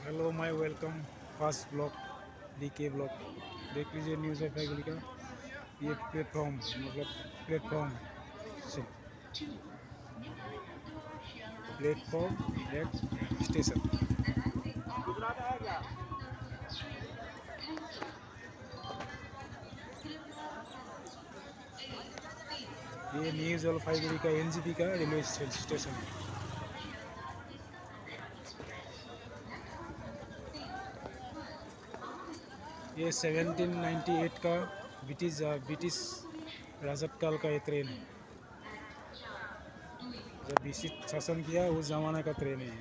Hello my welcome first blog DK blog. देख लीजिए news of family का ये प्लेटफॉर्म मतलब प्लेटफॉर्म से प्लेटफॉर्म एक स्टेशन। ये न्यू जलपाईगुड़ी का एनजेपी का रेलवे स्टेशन है। ये 1798 का ब्रिटिश राजत्व काल का ये ट्रेन है। जब ब्रिटिश शासन किया उस ज़माना का ट्रेन है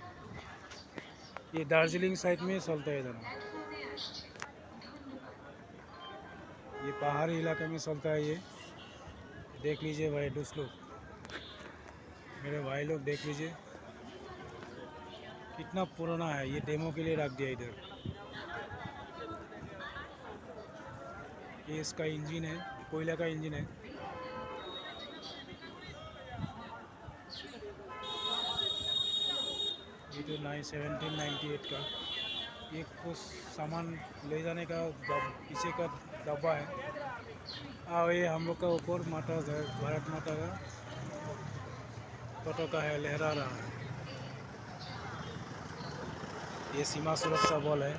ये दार्जिलिंग साइड में चलता है इधर। ये पहाड़ी इलाके में चलता है ये। देख लीजिए भाई दोस्त लोग, मेरे भाई लोग देख लीजिए कितना पुराना है। ये डेमो के लिए रख दिया इधर। ये इसका इंजन है, कोयला का इंजन है। ये तो 1798 का ये कुछ सामान ले जाने का पीछे का डब्बा है। और ये हम लोग का ऊपर माता भारत माता का पताका है, लहरा रहा है। ये सीमा सुरक्षा बल है,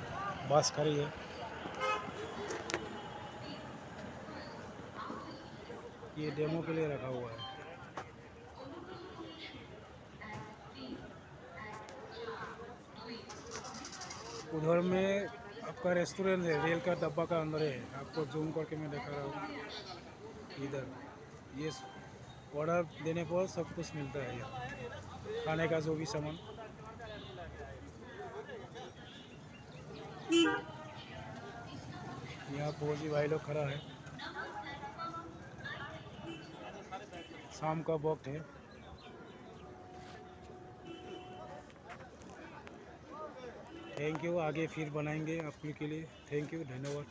बस खड़ी है। ये डेमो के लिए रखा हुआ है। उधर में आपका रेस्टोरेंट है, रेल का डब्बा का अंदर है। आपको जूम करके मैं दिखा रहा हूँ इधर। ये ऑर्डर देने पर सब कुछ मिलता है यहाँ, खाने का जो भी सामान। यहाँ फौजी भाई लोग खड़ा है। शाम का वक्त है। थैंक यू, आगे फिर बनाएंगे आपके लिए। थैंक यू, धन्यवाद।